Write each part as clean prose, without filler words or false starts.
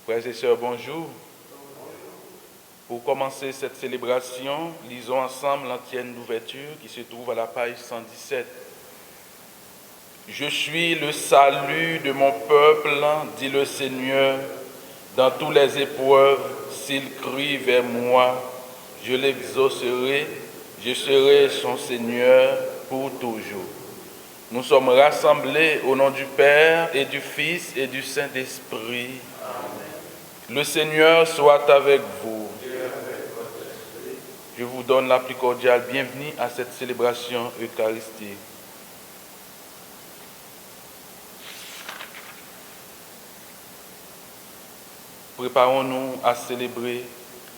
Frères et sœurs, bonjour. Pour commencer cette célébration, lisons ensemble l'antienne d'ouverture qui se trouve à la page 117. Je suis le salut de mon peuple, dit le Seigneur. Dans toutes les épreuves, s'il crie vers moi, je l'exaucerai, je serai son Seigneur pour toujours. Nous sommes rassemblés au nom du Père et du Fils et du Saint-Esprit. Amen. Le Seigneur soit avec vous. Je vous donne la plus cordiale bienvenue à cette célébration eucharistique. Préparons-nous à célébrer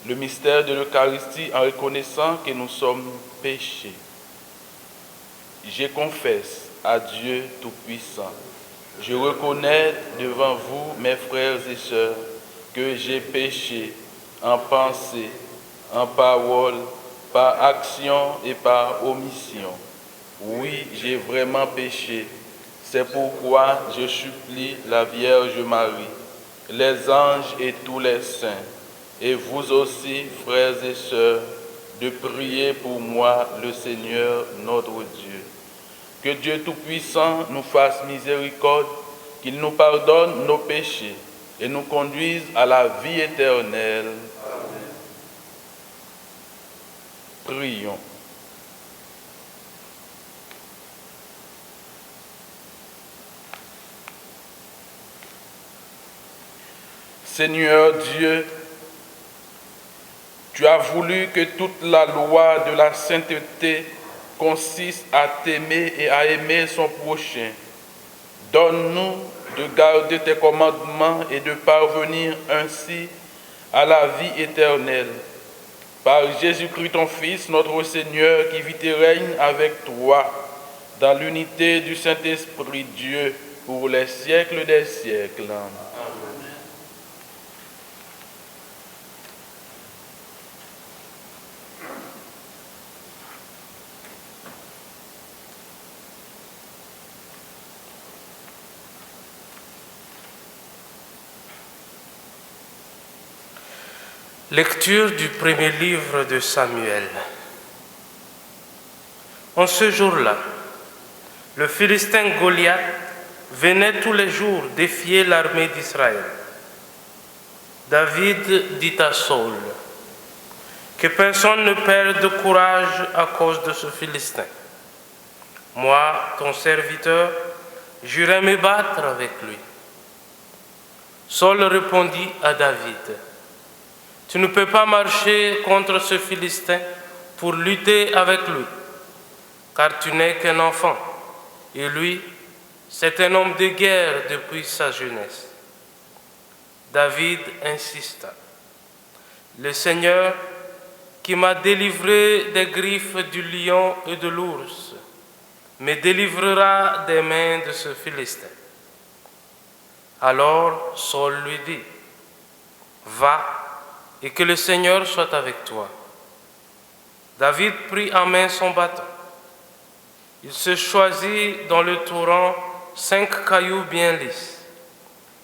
le mystère de l'Eucharistie en reconnaissant que nous sommes péchés. Je confesse à Dieu Tout-Puissant. Je reconnais devant vous, mes frères et sœurs, que j'ai péché en pensée, en parole, par action et par omission. Oui, j'ai vraiment péché. C'est pourquoi je supplie la Vierge Marie, les anges et tous les saints, et vous aussi, frères et sœurs, de prier pour moi, le Seigneur notre Dieu. Que Dieu Tout-Puissant nous fasse miséricorde, qu'il nous pardonne nos péchés et nous conduise à la vie éternelle. Amen. Prions. Seigneur Dieu, tu as voulu que toute la loi de la sainteté consiste à t'aimer et à aimer son prochain. Donne-nous de garder tes commandements et de parvenir ainsi à la vie éternelle. Par Jésus-Christ, ton Fils, notre Seigneur, qui vit et règne avec toi, dans l'unité du Saint-Esprit, Dieu, pour les siècles des siècles. Amen. Lecture du premier livre de Samuel. En ce jour-là, le Philistin Goliath venait tous les jours défier l'armée d'Israël. David dit à Saul, « Que personne ne perde de courage à cause de ce Philistin. Moi, ton serviteur, j'irai me battre avec lui. » Saul répondit à David, « Tu ne peux pas marcher contre ce Philistin pour lutter avec lui, car tu n'es qu'un enfant, et lui, c'est un homme de guerre depuis sa jeunesse. » David insista. « Le Seigneur, qui m'a délivré des griffes du lion et de l'ours, me délivrera des mains de ce Philistin. » Alors Saul lui dit, « Va, et que le Seigneur soit avec toi. » David prit en main son bâton. Il se choisit dans le torrent 5 cailloux bien lisses.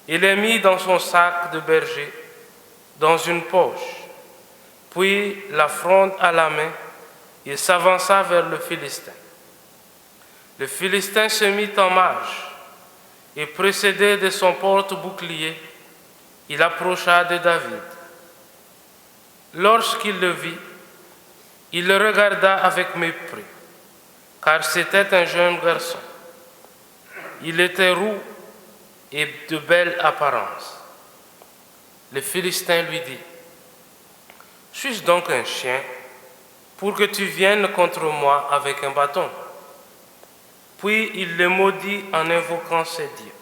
Il les mit dans son sac de berger, dans une poche. Puis, la fronde à la main, il s'avança vers le Philistin. Le Philistin se mit en marche et, précédé de son porte-bouclier, il approcha de David. Lorsqu'il le vit, il le regarda avec mépris, car c'était un jeune garçon. Il était roux et de belle apparence. Le Philistin lui dit, « Suis-je donc un chien pour que tu viennes contre moi avec un bâton ?» Puis il le maudit en invoquant ses dieux.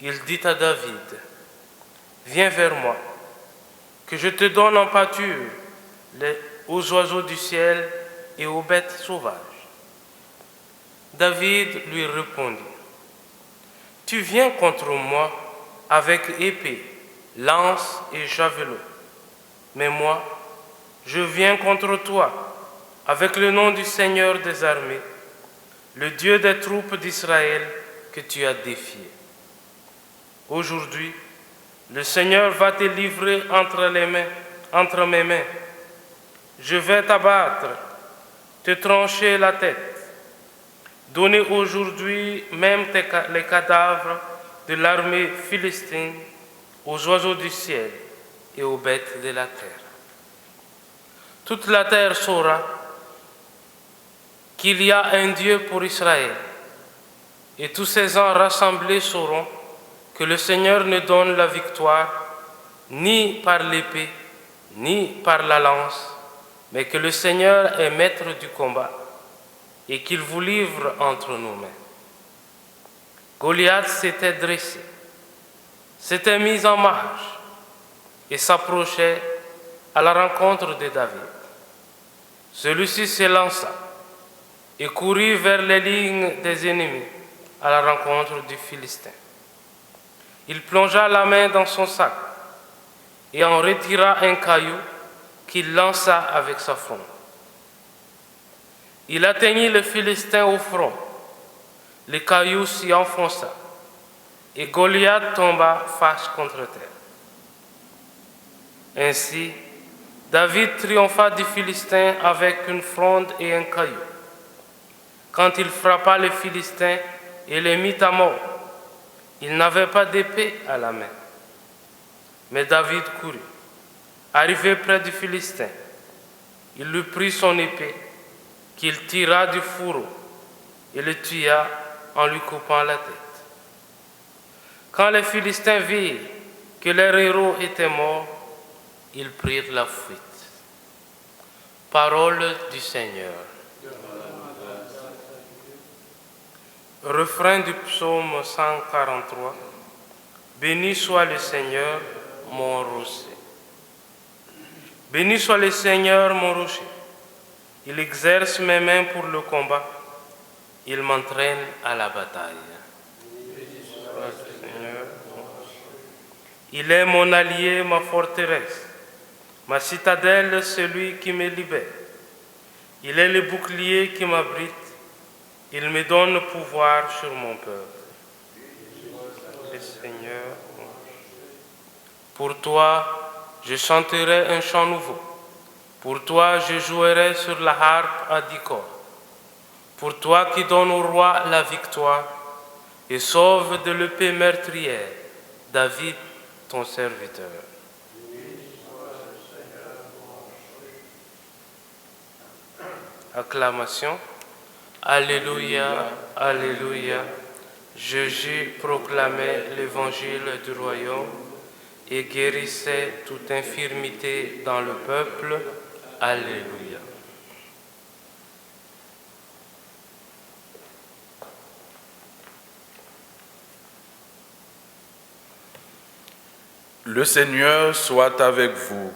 Il dit à David, « Viens vers moi, que je te donne en pâture aux oiseaux du ciel et aux bêtes sauvages. » David lui répondit, « Tu viens contre moi avec épée, lance et javelot, mais moi, je viens contre toi avec le nom du Seigneur des armées, le Dieu des troupes d'Israël que tu as défié. Aujourd'hui, Le Seigneur va te livrer entre mes mains. Je vais t'abattre, te trancher la tête. Donner aujourd'hui même les cadavres de l'armée philistine aux oiseaux du ciel et aux bêtes de la terre. Toute la terre saura qu'il y a un Dieu pour Israël, et tous ces gens rassemblés sauront que le Seigneur ne donne la victoire ni par l'épée, ni par la lance, mais que le Seigneur est maître du combat et qu'il vous livre entre nos mains. Goliath s'était dressé, s'était mis en marche et s'approchait à la rencontre de David. Celui-ci s'élança et courut vers les lignes des ennemis à la rencontre du Philistin. Il plongea la main dans son sac et en retira un caillou qu'il lança avec sa fronde. Il atteignit le Philistin au front. Le caillou s'y enfonça et Goliath tomba face contre terre. Ainsi, David triompha du Philistin avec une fronde et un caillou. Quand il frappa le Philistin et le mit à mort, il n'avait pas d'épée à la main. Mais David courut. Arrivé près du Philistin, il lui prit son épée, qu'il tira du fourreau, et le tua en lui coupant la tête. Quand les Philistins virent que leur héros était mort, ils prirent la fuite. Parole du Seigneur. Refrain du psaume 143. Béni soit le Seigneur, mon rocher. Béni soit le Seigneur, mon rocher. Il exerce mes mains pour le combat. Il m'entraîne à la bataille. Il est mon allié, ma forteresse, ma citadelle, celui qui me libère. Il est le bouclier qui m'abrite. Il me donne pouvoir sur mon peuple. Le Seigneur, pour toi, je chanterai un chant nouveau. Pour toi, je jouerai sur la harpe à 10 cordes. Pour toi qui donnes au roi la victoire et sauve de l'épée meurtrière David, ton serviteur. Acclamation. Alléluia, Alléluia. Jésus proclamait l'évangile du royaume et guérissait toute infirmité dans le peuple. Alléluia. Le Seigneur soit avec vous.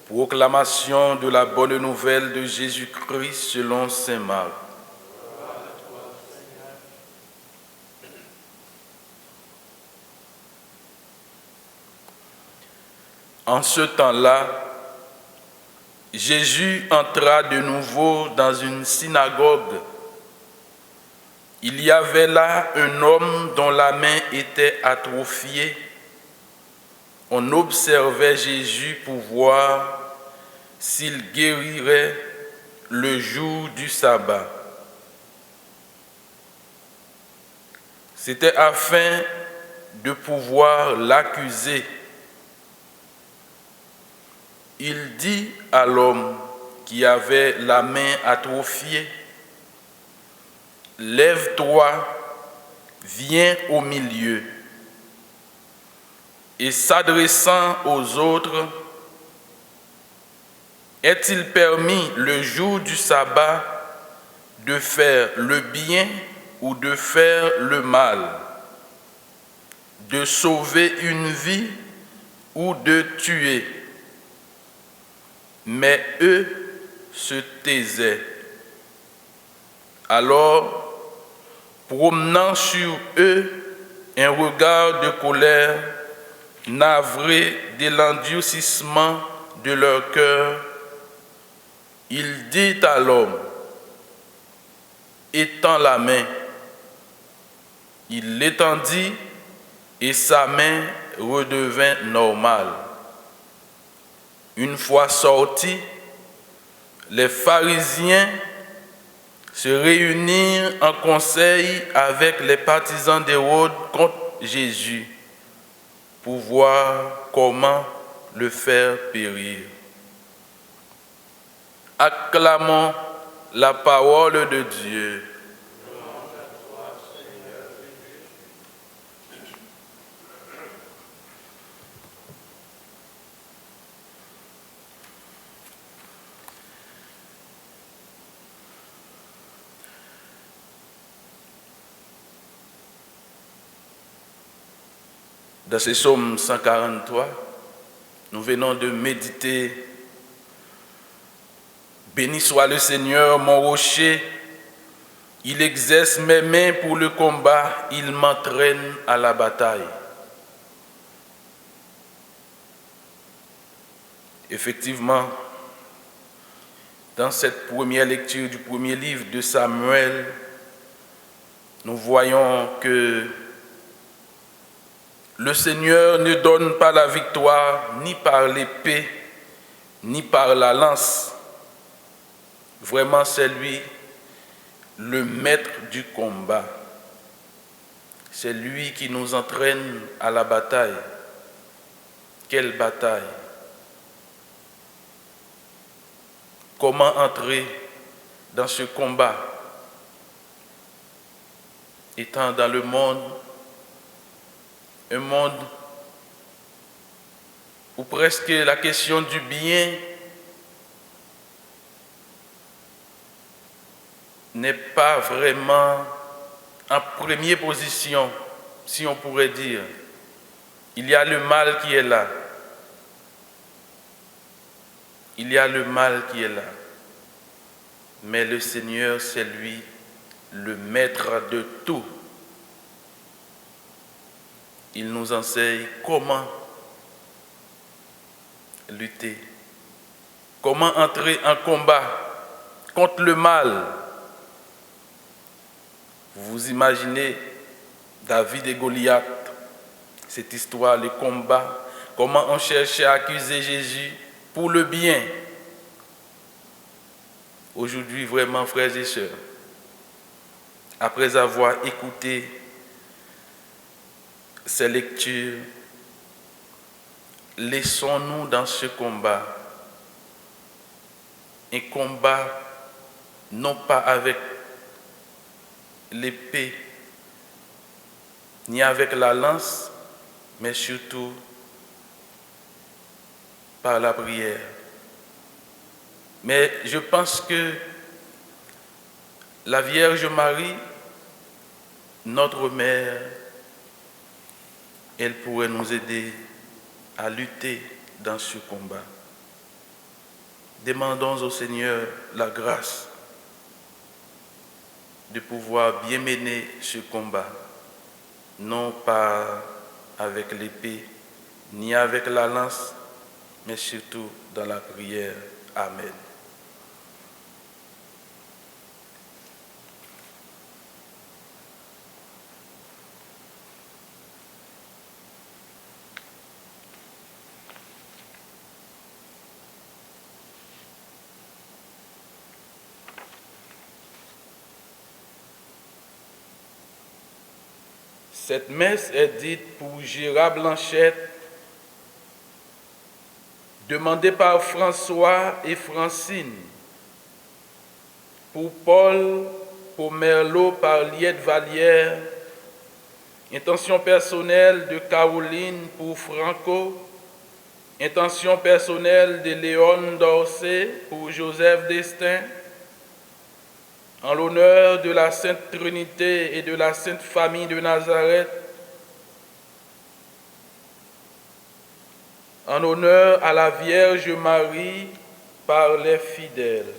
Proclamation de la bonne nouvelle de Jésus-Christ selon saint Marc. En ce temps-là, Jésus entra de nouveau dans une synagogue. Il y avait là un homme dont la main était atrophiée. On observait Jésus pour voir s'il guérirait le jour du sabbat. C'était afin de pouvoir l'accuser. Il dit à l'homme qui avait la main atrophiée, « Lève-toi, viens au milieu. » Et s'adressant aux autres, « Est-il permis le jour du sabbat de faire le bien ou de faire le mal, de sauver une vie ou de tuer ?» Mais eux se taisaient. Alors, promenant sur eux un regard de colère, navré de l'endurcissement de leur cœur, il dit à l'homme, « Étends la main. » Il l'étendit et sa main redevint normale. Une fois sortis, les pharisiens se réunirent en conseil avec les partisans d'Hérode contre Jésus pour voir comment le faire périr. Acclamons la parole de Dieu. Dans ce psaume 143, nous venons de méditer « Béni soit le Seigneur, mon rocher, il exerce mes mains pour le combat, il m'entraîne à la bataille. » Effectivement, dans cette première lecture du premier livre de Samuel, nous voyons que le Seigneur ne donne pas la victoire ni par l'épée, ni par la lance. Vraiment, c'est lui le maître du combat. C'est lui qui nous entraîne à la bataille. Quelle bataille? Comment entrer dans ce combat? Étant dans le monde, un monde où presque la question du bien n'est pas vraiment en première position, si on pourrait dire. Il y a le mal qui est là. Il y a le mal qui est là. Mais le Seigneur, c'est lui le maître de tout. Il nous enseigne comment lutter, comment entrer en combat contre le mal. Vous vous imaginez David et Goliath, cette histoire, le combat, comment on cherchait à accuser Jésus pour le bien. Aujourd'hui, vraiment, frères et sœurs, après avoir écouté ces lectures, laissons-nous dans ce combat, un combat non pas avec l'épée, ni avec la lance, mais surtout par la prière. Mais je pense que la Vierge Marie, notre mère, elle pourrait nous aider à lutter dans ce combat. Demandons au Seigneur la grâce de pouvoir bien mener ce combat, non pas avec l'épée, ni avec la lance, mais surtout dans la prière. Amen. Cette messe est dite pour Gérard Blanchette, demandée par François et Francine, pour Paul, pour Merlot, par Liette Vallière, intention personnelle de Caroline pour Franco, intention personnelle de Léon Dorsey pour Joseph Destin, en l'honneur de la Sainte Trinité et de la Sainte Famille de Nazareth, en honneur à la Vierge Marie par les fidèles.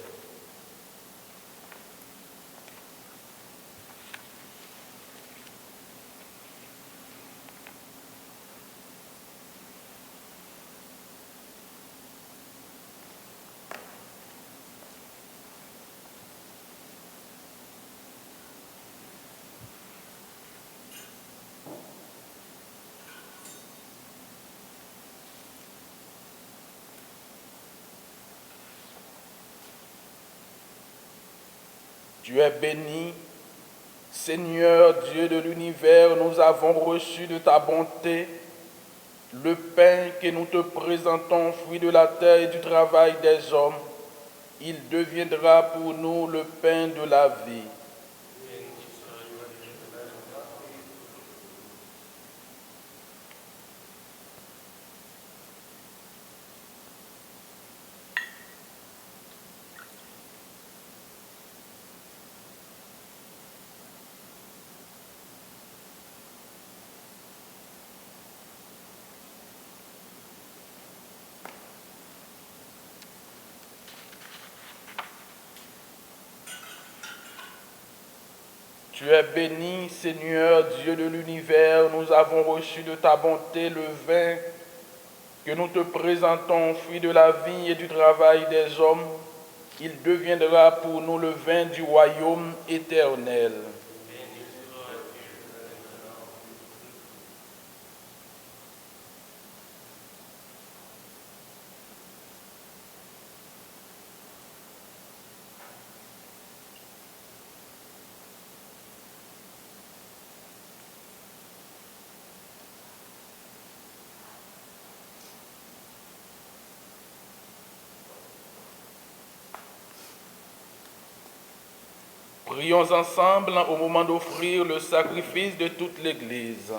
Tu es béni, Seigneur Dieu de l'univers, nous avons reçu de ta bonté le pain que nous te présentons, fruit de la terre et du travail des hommes. Il deviendra pour nous le pain de la vie. Tu es béni, Seigneur Dieu de l'univers, nous avons reçu de ta bonté le vin que nous te présentons, fruit de la vie et du travail des hommes. Il deviendra pour nous le vin du royaume éternel. Prions ensemble au moment d'offrir le sacrifice de toute l'Église.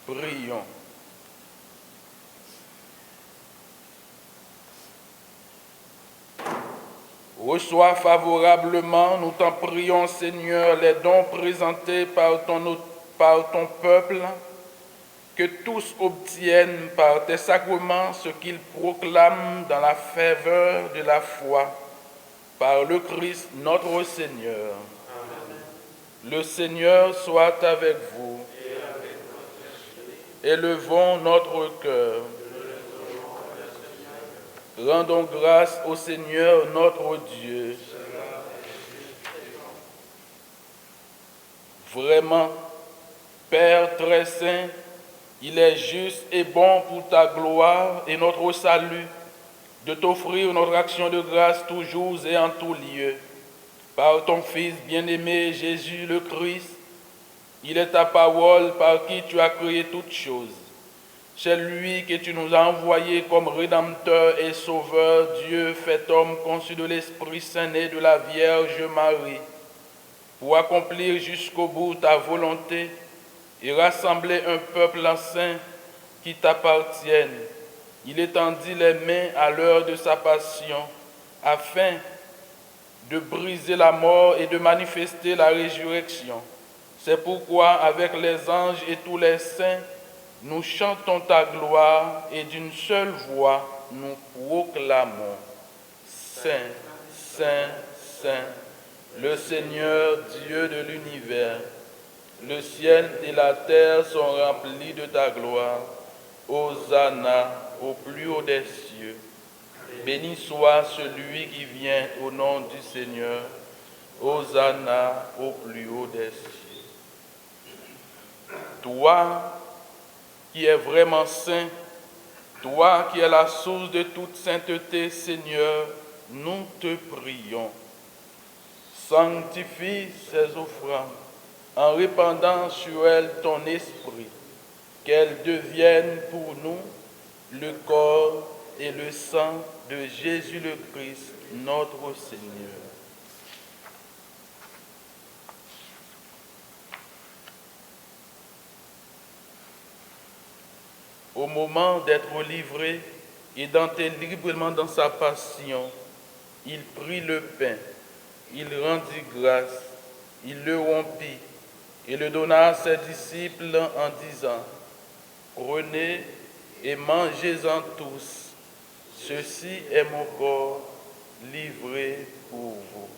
Prions. Reçois favorablement, nous t'en prions, Seigneur, les dons présentés par ton peuple, que tous obtiennent par tes sacrements ce qu'ils proclament dans la ferveur de la foi, par le Christ notre Seigneur. Amen. Le Seigneur soit avec vous. Élevons notre cœur. Rendons grâce au Seigneur notre Dieu. Vraiment, Père très saint, il est juste et bon pour ta gloire et notre salut de t'offrir notre action de grâce toujours et en tout lieu. Par ton Fils bien-aimé Jésus le Christ, il est ta parole par qui tu as créé toutes choses. C'est lui que tu nous as envoyé comme Rédempteur et Sauveur, Dieu fait homme conçu de l'Esprit Saint né de la Vierge Marie, pour accomplir jusqu'au bout ta volonté et rassembler un peuple saint qui t'appartienne. Il étendit les mains à l'heure de sa passion, afin de briser la mort et de manifester la résurrection. C'est pourquoi, avec les anges et tous les saints, nous chantons ta gloire et d'une seule voix, nous proclamons Saint, Saint, Saint, le Seigneur Dieu de l'univers. Le ciel et la terre sont remplis de ta gloire. Hosanna au plus haut des cieux. Béni soit celui qui vient au nom du Seigneur. Hosanna au plus haut des cieux. Toi qui es vraiment saint, toi qui es la source de toute sainteté, Seigneur, nous te prions. Sanctifie ces offrandes en répandant sur elles ton esprit, qu'elles deviennent pour nous le corps et le sang de Jésus le Christ, notre Seigneur. Au moment d'être livré et d'entrer librement dans sa passion, il prit le pain, il rendit grâce, il le rompit et le donna à ses disciples en disant, « Prenez et mangez-en tous, ceci est mon corps livré pour vous. »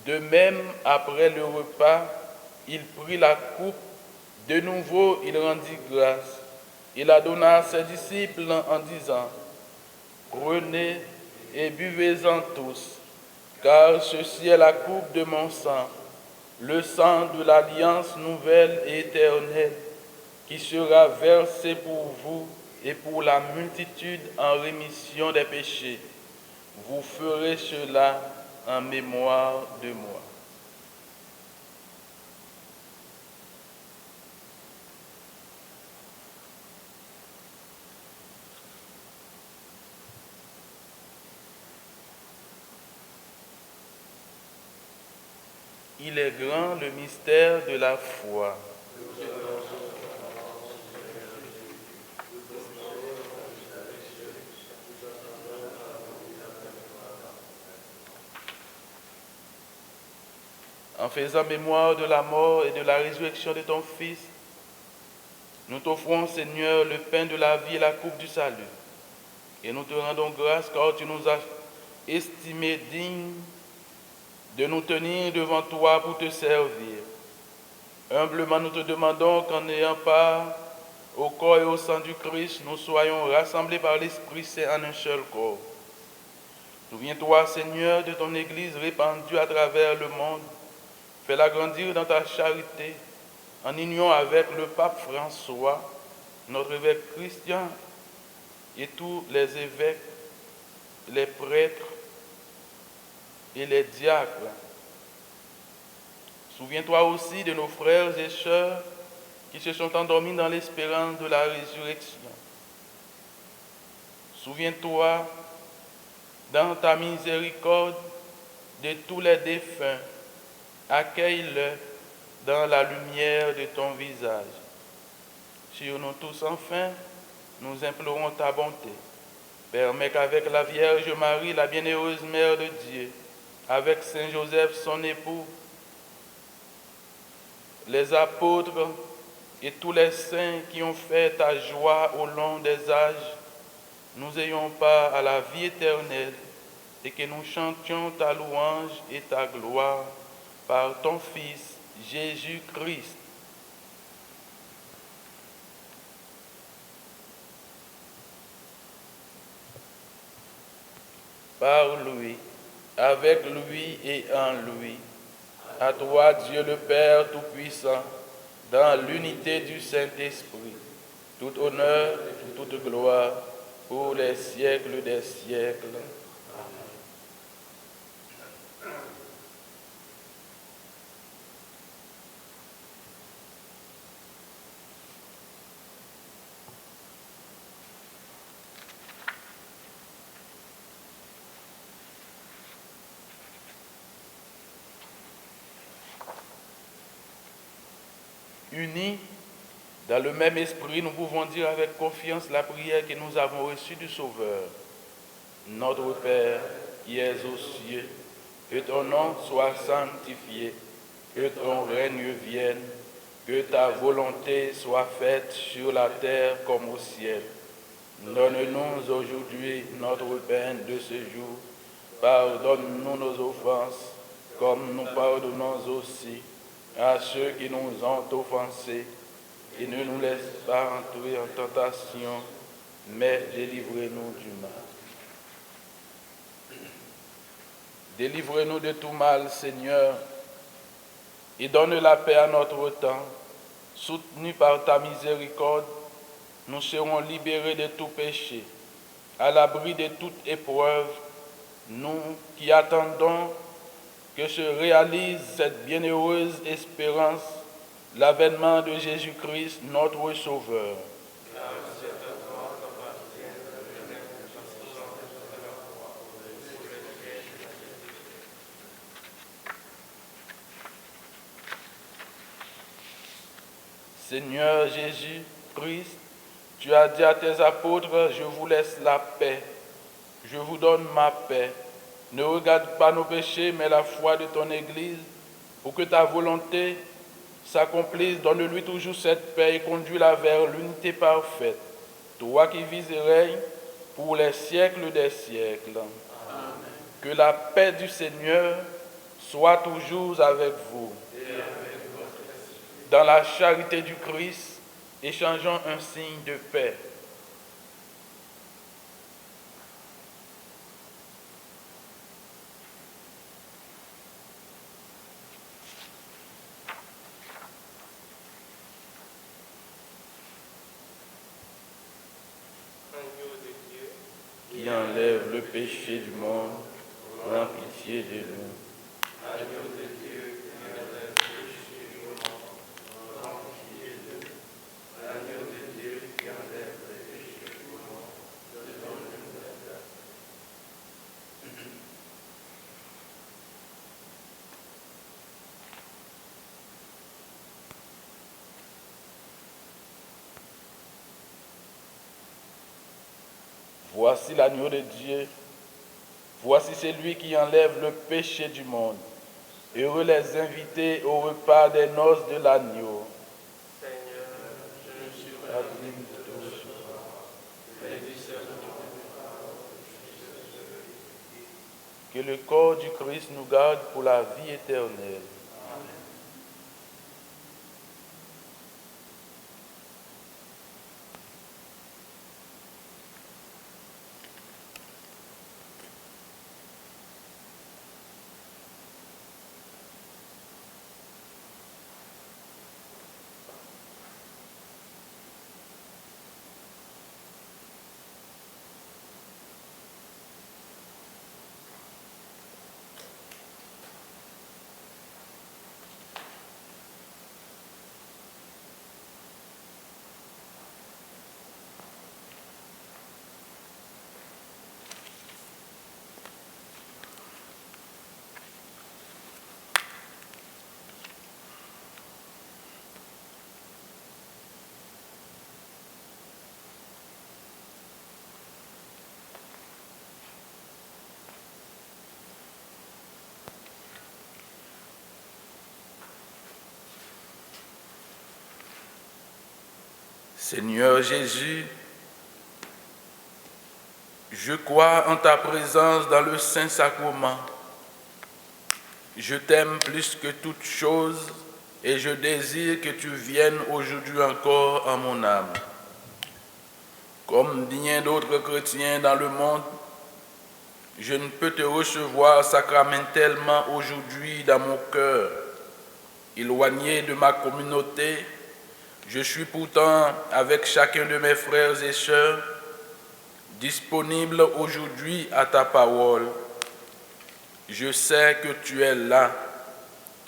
De même, après le repas, il prit la coupe, de nouveau il rendit grâce, il la donna à ses disciples en disant, « Prenez et buvez-en tous, car ceci est la coupe de mon sang, le sang de l'alliance nouvelle et éternelle, qui sera versé pour vous et pour la multitude en rémission des péchés. Vous ferez cela en mémoire de moi. Il est grand le mystère de la foi. En faisant mémoire de la mort et de la résurrection de ton Fils, nous t'offrons, Seigneur, le pain de la vie et la coupe du salut. Et nous te rendons grâce car tu nous as estimés dignes de nous tenir devant toi pour te servir. Humblement, nous te demandons qu'en ayant part au corps et au sang du Christ, nous soyons rassemblés par l'Esprit Saint en un seul corps. Souviens-toi, Seigneur, de ton Église répandue à travers le monde. Fais-la grandir dans ta charité, en union avec le pape François, notre évêque Christian, et tous les évêques, les prêtres et les diacres. Souviens-toi aussi de nos frères et sœurs qui se sont endormis dans l'espérance de la résurrection. Souviens-toi, dans ta miséricorde, de tous les défunts. Accueille-le dans la lumière de ton visage. Sur nous tous, enfin, nous implorons ta bonté. Permets qu'avec la Vierge Marie, la bienheureuse Mère de Dieu, avec Saint Joseph, son époux, les apôtres et tous les saints qui ont fait ta joie au long des âges, nous ayons part à la vie éternelle et que nous chantions ta louange et ta gloire par ton Fils, Jésus-Christ. Par lui, avec lui et en lui, à toi, Dieu le Père Tout-Puissant, dans l'unité du Saint-Esprit, tout honneur et toute gloire pour les siècles des siècles. Unis dans le même esprit, nous pouvons dire avec confiance la prière que nous avons reçue du Sauveur. Notre Père qui es aux cieux, que ton nom soit sanctifié, que ton règne vienne, que ta volonté soit faite sur la terre comme au ciel. Donne-nous aujourd'hui notre pain de ce jour. Pardonne-nous nos offenses, comme nous pardonnons aussi à ceux qui nous ont offensés, et ne nous laisse pas entrer en tentation, mais délivre-nous du mal. Délivre-nous de tout mal, Seigneur, et donne la paix à notre temps. Soutenus par ta miséricorde, nous serons libérés de tout péché, à l'abri de toute épreuve, nous qui attendons que se réalise cette bienheureuse espérance, l'avènement de Jésus-Christ, notre Sauveur. Seigneur Jésus-Christ, tu as dit à tes apôtres, je vous laisse la paix, je vous donne ma paix. Ne regarde pas nos péchés, mais la foi de ton Église, pour que ta volonté s'accomplisse. Donne-lui toujours cette paix et conduis-la vers l'unité parfaite. Toi qui vis et règnes pour les siècles des siècles. Amen. Que la paix du Seigneur soit toujours avec vous. Dans la charité du Christ, échangeons un signe de paix. le péché du monde, prends pitié de nous. Voici l'agneau de Dieu, voici celui qui enlève le péché du monde. Heureux les invités au repas des noces de l'agneau. Seigneur, je ne suis pas Pas digne de te recevoir. mais dis seulement. Que le corps du Christ nous garde pour la vie éternelle. Seigneur Jésus, je crois en ta présence dans le Saint-Sacrement. Je t'aime plus que toute chose et je désire que tu viennes aujourd'hui encore en mon âme. Comme bien d'autres chrétiens dans le monde, je ne peux te recevoir sacramentellement aujourd'hui dans mon cœur. Éloigné de ma communauté, je suis pourtant avec chacun de mes frères et sœurs, disponible aujourd'hui à ta parole. Je sais que tu es là,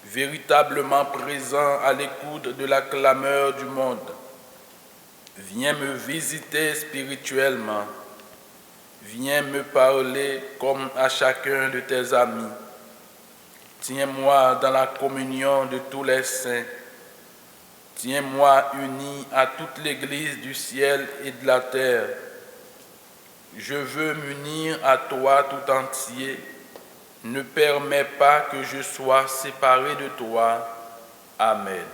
véritablement présent à l'écoute de la clameur du monde. Viens me visiter spirituellement. Viens me parler comme à chacun de tes amis. Tiens-moi dans la communion de tous les saints. Tiens-moi uni à toute l'Église du ciel et de la terre. Je veux m'unir à toi tout entier. Ne permets pas que je sois séparé de toi. Amen.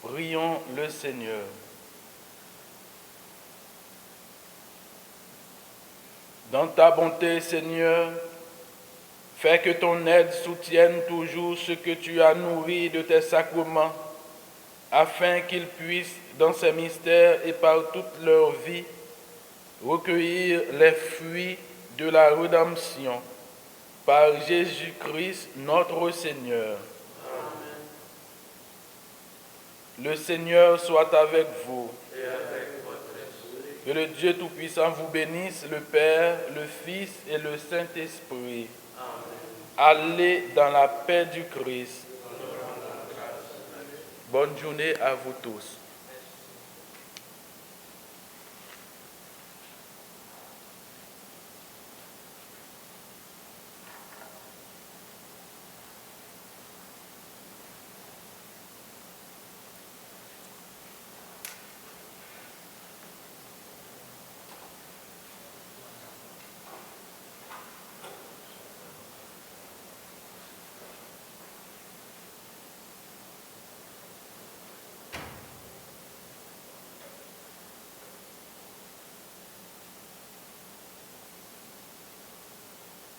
Prions le Seigneur. Dans ta bonté, Seigneur, Fais que ton aide soutienne toujours ce que tu as nourri de tes sacrements, afin qu'ils puissent, dans ces mystères et par toute leur vie, recueillir les fruits de la rédemption. Par Jésus-Christ, notre Seigneur. Amen. Le Seigneur soit avec vous. Et avec votre esprit. Que le Dieu Tout-Puissant vous bénisse, le Père, le Fils et le Saint-Esprit. Amen. Allez dans la paix du Christ. Bonne journée à vous tous.